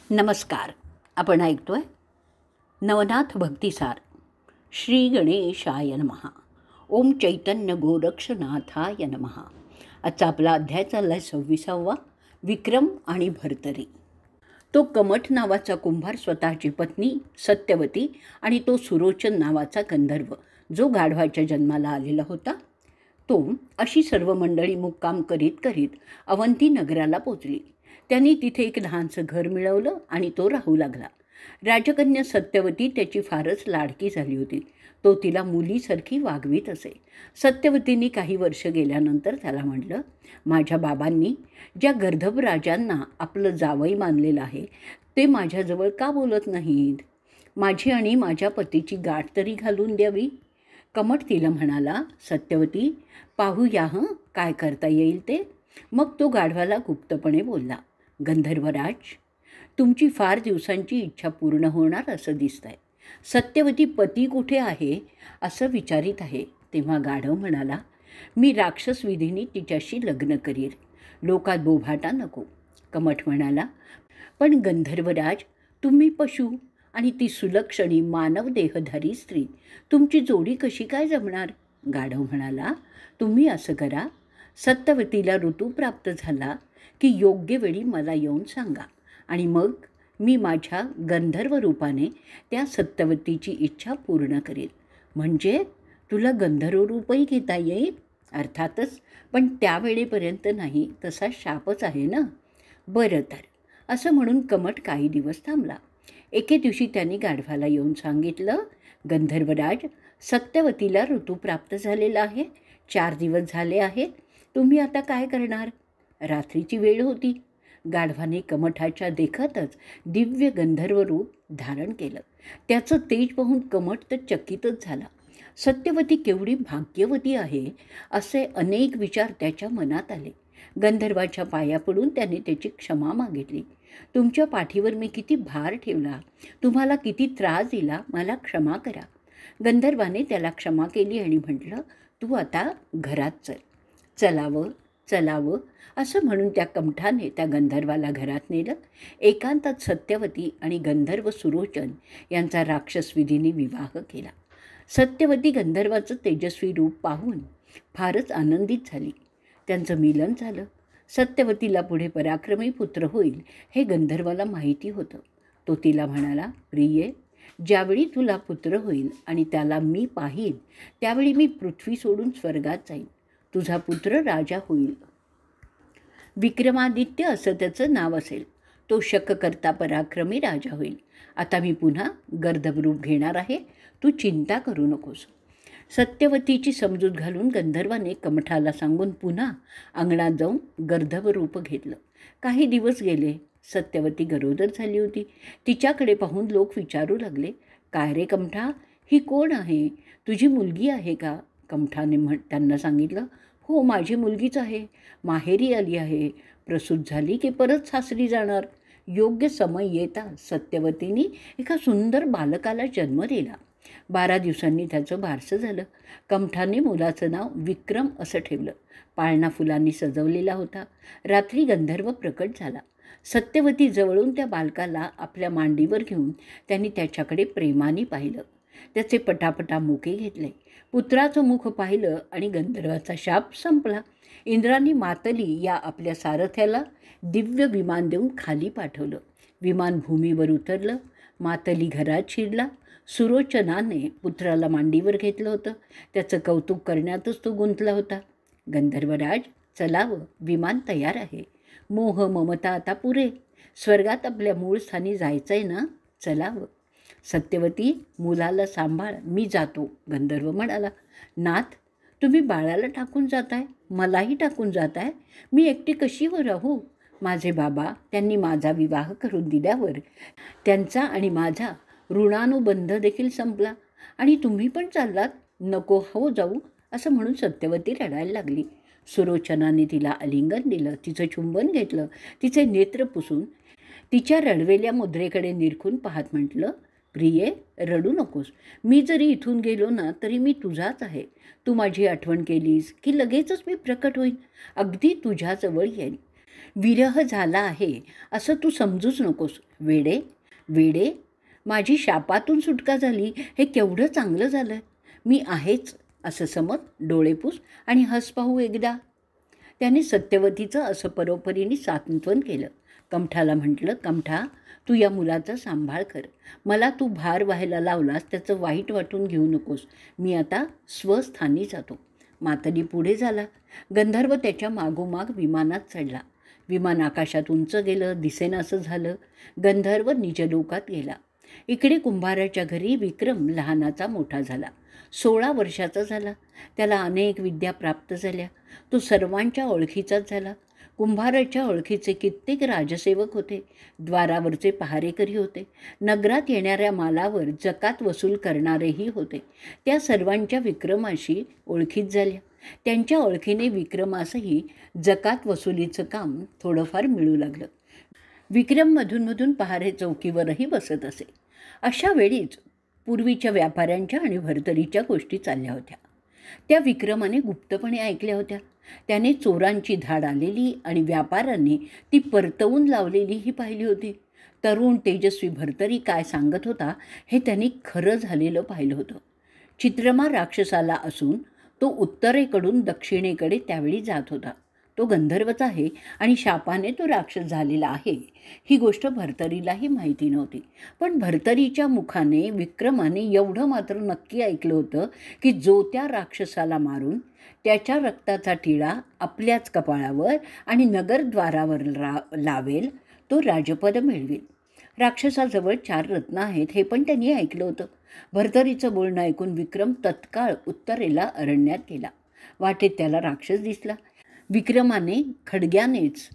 नमस्कार. आपण ऐकतोय नवनाथ भक्तिसार. श्री गणेशाय नमः. ओम चैतन्य गोरक्षनाथाय नमः. आजचा आपला अध्याय चालला आहे 26वा, विक्रम आणि भर्तरी. तो कमठ नावाचा कुंभार, स्वतःची पत्नी सत्यवती आणि तो सुरोचन नावाचा गंधर्व जो गाढवाच्या जन्माला आलेला होता, तो अशी सर्व मंडळी मुक्काम करीत करीत अवंती नगराला पोचली. त्यांनी तिथे एक लहानसं घर मिळवलं आणि तो राहू लागला. राजकन्या सत्यवती त्याची फारच लाडकी झाली होती. तो तिला मुलीसारखी वागवीत असे. सत्यवतींनी काही वर्ष गेल्यानंतर त्याला म्हटलं, माझ्या बाबांनी ज्या गर्दभ राजांना आपलं जावई मानलेलं आहे ते माझ्याजवळ का बोलत नाहीत? माझी आणि माझ्या पतीची गाठ तरी घालून द्यावी. कमठ तिला म्हणाला, सत्यवती, पाहूया काय करता येईल ते. मग तो गाढवाला गुप्तपणे बोलला, गंधर्वराज, तुमची फार दिवसांची इच्छा पूर्ण होणार असं दिसतंय. सत्यवती पती कुठे आहे असं विचारित आहे. तेव्हा गाढव म्हणाला, मी राक्षस विधीने तिच्याशी लग्न करीन, लोकात बोभाटा नको. कमठ म्हणाला, पण गंधर्वराज, तुम्ही पशु आणि ती सुलक्षणी मानव देहधारी स्त्री, तुमची जोडी कशी काय जमणार? गाढव म्हणाला, तुम्ही असं करा, सत्यवतीला ऋतू प्राप्त झाला की योग्य वेळी मला येऊन सांगा आणि मग मी माझ्या गंधर्व रूपाने त्या सत्यवतीची इच्छा पूर्ण करेन. म्हणजे तुला गंधर्व रूपही घेता येईल. अर्थातच, पण त्यावेळेपर्यंत नाही, तसा शापच आहे ना. बरं तर, असं म्हणून कमठ काही दिवस थांबला. एके दिवशी त्यांनी गाढवाला येऊन सांगितलं, गंधर्वराज, सत्यवतीला ऋतू प्राप्त झालेला आहे. 4 दिवस झाले आहेत. तुम्ही आता काय करणार? रात्रीची वेळ होती. गाढवाने कमठाच्या देखतच दिव्य गंधर्व रूप धारण केलं. त्याचं तेज पाहून कमठ तर चकितच झाला. सत्यवती केवढी भाग्यवती आहे असे अनेक विचार त्याच्या मनात आले. गंधर्वाच्या पाया पडून त्याने त्याची क्षमा मागितली. तुमच्या पाठीवर मी किती भार ठेवला, तुम्हाला किती त्रास दिला, मला क्षमा करा. गंधर्वाने त्याला क्षमा केली आणि म्हटलं, तू आता घरात चलावं असं म्हणून त्या कमठाने त्या गंधर्वाला घरात नेलं. एकांतात सत्यवती आणि गंधर्व सुरोचन यांचा राक्षसविधीने विवाह केला. सत्यवती गंधर्वाचं तेजस्वी रूप पाहून फारच आनंदित झाली. त्यांचं मिलन झालं. सत्यवतीला पुढे पराक्रमी पुत्र होईल हे गंधर्वाला माहिती होतं. तो तिला म्हणाला, प्रिये, ज्यावेळी तुला पुत्र होईल आणि त्याला मी पाहीन त्यावेळी मी पृथ्वी सोडून स्वर्गात जाईन. तुझा पुत्र राजा होईल. विक्रमादित्य असं त्याचं नाव असेल. तो शककर्ता पराक्रमी राजा होईल. आता मी पुन्हा गर्दभ रूप घेणार आहे, तू चिंता करू नकोस. सत्यवतीची समजूत घालून गंधर्वाने कमठाला सांगून पुन्हा अंगणात जाऊन गर्दभ रूप घेतलं. काही दिवस गेले. सत्यवती गरोदर झाली होती. तिच्याकडे पाहून लोक विचारू लागले, काय रे कमठा, ही कोण आहे? तुझी मुलगी आहे का? कमठाने त्यांना सांगितलं, हो, माझी मुलगीच आहे. माहेरी आली आहे. प्रसूत झाली की परत सासरी जाणार. योग्य समय येता सत्यवतीने एका सुंदर बालकाला जन्म दिला. 12 दिवसांनी त्याचं बारसं झालं. कमठाने मुलाचं नाव विक्रम असं ठेवलं. पाळणा फुलांनी सजवलेला होता. रात्री गंधर्व प्रकट झाला. सत्यवती जवळून त्या बालकाला आपल्या मांडीवर घेऊन त्यांनी त्याच्याकडे प्रेमाने पाहिलं. त्याचे पटापटा मुके घेतले. पुत्राचं मुख पाहिलं आणि गंधर्वाचा शाप संपला. इंद्राने मातली या आपल्या सारथ्याला दिव्य विमान देऊन खाली पाठवलं. विमान भूमीवर उतरलं. मातली घरात शिरला. सुरोचनाने पुत्राला मांडीवर घेतलं होतं. त्याचं कौतुक करण्यातच तो गुंतला होता. गंधर्वराज, चलावं, विमान तयार आहे. मोह ममता आता पुरे. स्वर्गात आपल्या मूळ स्थानी जायचं आहे ना, चलावं. सत्यवती, मुलाला सांभाळ, मी जातो. गंधर्व म्हणाला, नाथ, तुम्ही बाळाला टाकून जाताय, मलाही टाकून जाताय. मी एकटी कशी राहू? माझे बाबा, त्यांनी माझा विवाह करून दिल्यावर त्यांचा आणि माझा ऋणानुबंध देखील संपला आणि तुम्ही पण चाललात. नको हो जाऊ, असं म्हणून सत्यवती रडायला लागली. सुरोचनाने तिला आलिंगन दिलं. तिचं चुंबन घेतलं. तिचे नेत्र पुसून तिच्या रडवेल्या मुद्रेकडे निरखून पाहत म्हटलं, प्रिये, रडू नकोस. मी जरी इथून गेलो ना तरी मी तुझाच आहे. तू माझी आठवण केलीस की लगेचच मी प्रकट होईन, अगदी तुझ्याजवळ येईन. विरह झाला आहे असं तू समजूच नकोस. वेडे वेडे, माझी शापातून सुटका झाली हे केवढं चांगलं झालं. मी आहेच असं समज, डोळे पुस आणि हस पाहू एकदा. त्याने सत्यवतीचं असं परोपरीने सांत्वन केलं. कमठाला म्हटलं, कमठा, तू या मुलाचा सांभाळ कर. मला तू भार व्हायला लावलास त्याचं वाईट वाटून घेऊ नकोस. मी आता स्वस्थानी जातो. मातली पुढे झाला. गंधर्व त्याच्या मागोमाग विमानात चढला. विमान आकाशात उंच गेलं, दिसेनासं झालं. गंधर्व निजलोकात गेला. इकडे कुंभाराच्या घरी विक्रम लहानाचा मोठा झाला. 16 वर्षाचा झाला. त्याला अनेक विद्या प्राप्त झाल्या. तो सर्वांच्या ओळखीचाच झाला. कुंभाराच्या ओळखीचे कित्येक राजसेवक होते. द्वारावरचे पहारेकरी होते. नगरात येणाऱ्या मालावर जकात वसूल करणारेही होते. त्या सर्वांच्या विक्रमाशी ओळखीत झाल्या. त्यांच्या ओळखीने विक्रमासही जकात वसुलीचं काम थोडंफार मिळू लागलं. विक्रम मधूनमधून पहारे चौकीवरही बसत असे. अशा वेळीच पूर्वीच्या व्यापाऱ्यांच्या आणि भरतरीच्या गोष्टी चालल्या होत्या. त्या विक्रमाने गुप्तपणे ऐकल्या होत्या. त्याने चोरांची धाड आलेली आणि व्यापाऱ्यांनी ती परतवून लावलेलीही पाहिली होती. तरुण तेजस्वी भरतरी काय सांगत होता हे त्यांनी खरं झालेलं पाहिलं होतं. चित्रमा राक्षसाला असून तो उत्तरेकडून दक्षिणेकडे त्यावेळी जात होता. तो गंधर्वच आहे आणि शापाने तो राक्षस झालेला आहे ही गोष्ट भरतरीलाही माहिती नव्हती. पण भरतरीच्या मुखाने विक्रमाने एवढं मात्र नक्की ऐकलं होतं की जो त्या राक्षसाला मारून त्याच्या रक्ताचा टिळा आपल्याच कपाळावर आणि नगरद्वारावर लावेल तो राजपद मिळवेल. राक्षसाजवळ 4 रत्न आहेत हे पण त्यांनी ऐकलं होतं. भरतरीचं बोलणं ऐकून विक्रम तत्काळ उत्तरेला अरण्यात गेला. वाटेत त्याला राक्षस दिसला. विक्रमाने खडग्यानेच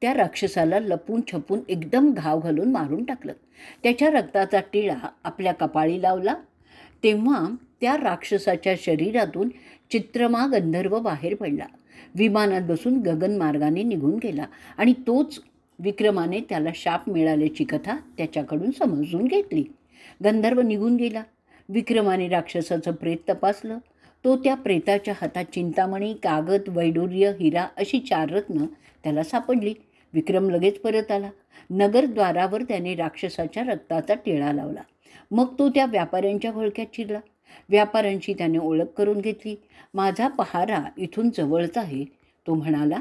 त्या राक्षसाला लपून छपून एकदम घाव घालून मारून टाकलं. त्याच्या रक्ताचा टिळा आपल्या कपाळी लावला. तेव्हा त्या राक्षसाच्या शरीरातून चित्रमा गंधर्व बाहेर पडला. विमानात बसून गगनमार्गाने निघून गेला आणि तोच विक्रमाने त्याला शाप मिळाल्याची कथा त्याच्याकडून समजून घेतली. गंधर्व निघून गेला. विक्रमाने राक्षसाचं प्रेत तपासलं. तो त्या प्रेताच्या हातात चिंतामणी, कागद, वैडूर्य, हिरा अशी 4 रत्न त्याला सापडली. विक्रम लगेच परत आला. नगरद्वारावर त्याने राक्षसाच्या रक्ताचा टिळा लावला. मग तो त्या व्यापाऱ्यांच्या घोळक्यात शिरला. व्यापाऱ्यांशी त्याने ओळख करून घेतली. माझा पहारा इथून जवळच आहे. तो म्हणाला,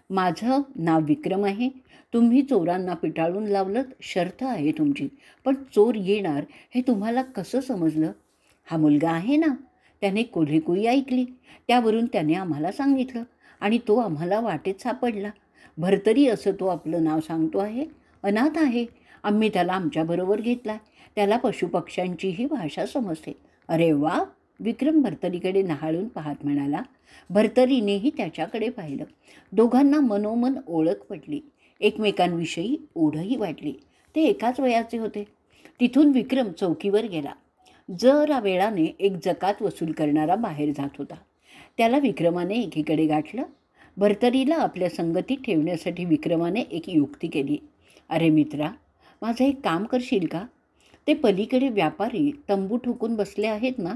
माझं नाव विक्रम आहे. तुम्ही चोरांना पिटाळून लावलं, शर्त आहे तुमची. पण चोर येणार हे तुम्हाला कसं समजलं? हा मुलगा आहे ना, त्याने कोल्हेकुई ऐकली. त्यावरून त्याने आम्हाला सांगितलं आणि तो आम्हाला वाटेत सापडला. भरतरी असं तो आपलं नाव सांगतो आहे. अनाथ आहे. आम्ही त्याला आमच्याबरोबर घेतला. त्याला पशुपक्ष्यांचीही भाषा समजते. अरे वा! विक्रम भरतरीकडे न्याहाळून पाहत म्हणाला. भरतरीनेही त्याच्याकडे पाहिलं. दोघांना मनोमन ओळख पटली. एकमेकांविषयी ओढही वाटली. ते एकाच वयाचे होते. तिथून विक्रम चौकीवर गेला. जरा वेळाने एक जकात वसूल करणारा बाहेर जात होता. त्याला विक्रमाने एकीकडे गाठलं. भरतरीला आपल्या संगतीत ठेवण्यासाठी विक्रमाने एक युक्ती केली. अरे मित्रा, माझं एक काम करशील का? ते पलीकडे व्यापारी तंबू ठोकून बसले आहेत ना,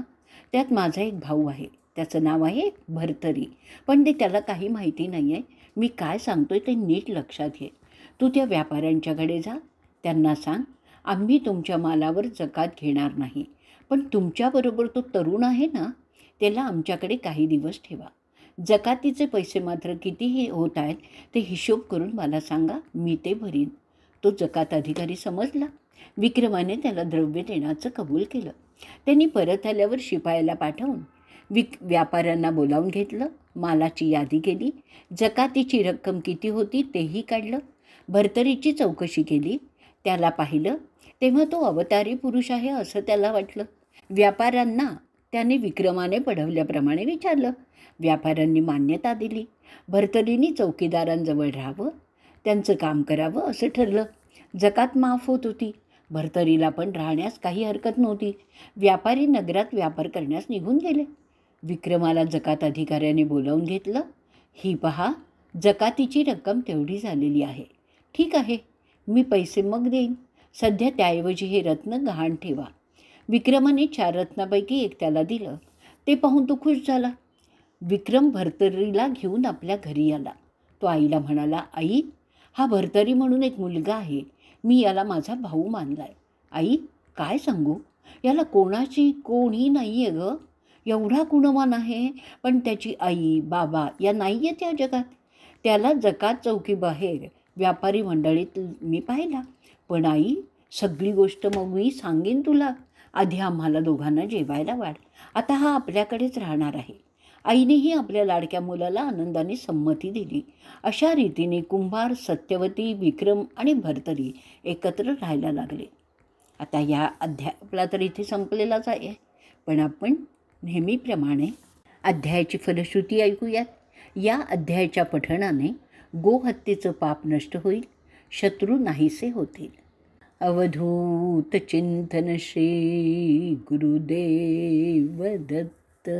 त्यात माझा एक भाऊ आहे. त्याचं नाव आहे भरतरी. पण ते त्याला काही माहिती नाही आहे. मी काय सांगतोय ते नीट लक्षात घे. तू त्या व्यापाऱ्यांच्याकडे जा. त्यांना सांग, आम्ही तुमच्या मालावर जकात घेणार नाही. पण तुमच्याबरोबर तो तरुण आहे ना, त्याला आमच्याकडे काही दिवस ठेवा. जकातीचे पैसे मात्र कितीही होत आहेत ते हिशोब करून मला सांगा, मी ते भरीन. तो जकात अधिकारी समजला. विक्रमाने त्याला द्रव्य देण्याचं कबूल केलं. त्यांनी परत आल्यावर शिपायाला पाठवून व्यापाऱ्यांना बोलावून घेतलं. मालाची यादी केली. जकातीची रक्कम किती होती तेही काढलं. भरतरीची चौकशी केली. त्याला पाहिलं तेव्हा तो अवतारी पुरुष आहे असं त्याला वाटलं. व्यापाऱ्यांना त्याने विक्रमाने पढवल्याप्रमाणे विचारलं. व्यापाऱ्यांनी मान्यता दिली. भरतरीने चौकीदारांजवळ राहावं, त्यांचं काम करावं असं ठरलं. जकात माफ होत होती. भरतरीला पण राहण्यास काही हरकत नव्हती. व्यापारी नगरात व्यापार करण्यास निघून गेले. विक्रमाला जकात अधिकाऱ्याने बोलावून घेतलं. ही पहा, जकातीची रक्कम तेवढी झालेली आहे. ठीक आहे, मी पैसे मग देईन. सध्या त्याऐवजी हे रत्न गहाण ठेवा. विक्रमाने 4 रत्नापैकी एक त्याला दिलं. ते पाहून तो खुश झाला. विक्रम भरतरीला घेऊन आपल्या घरी आला. तो आईला म्हणाला, आई, हा भरतरी म्हणून एक मुलगा आहे. मी याला माझा भाऊ मानला आहे. आई, काय सांगू, याला कोणी नाही आहे गं. एवढा गुणवान आहे, पण त्याची आई बाबा या नाही आहेत या जगात. त्याला जकात चौकीबाहेर व्यापारी मंडळीत मी पाहिला. पण आई, सगळी गोष्ट मग मी सांगेन तुला. आधी आम्हाला दोघांना जेवायला वाढ. आता हा आपल्याकडेच राहणार आहे. आईनेही आपल्या लाडक्या मुलाला आनंदाने संमती दिली. अशा रीतीने कुंभार, सत्यवती, विक्रम आणि भरतरी एकत्र राहायला लागले. आता या अध्याय आपला तर इथे संपलेलाच आहे, पण आपण नेहमीप्रमाणे अध्यायाची फलश्रुती ऐकूयात. या अध्यायाच्या पठणाने गोहत्येचं पाप नष्ट होईल, शत्रू नाहीसे होतील. अवधूत चिंतन श्री गुरुदेव दत्त.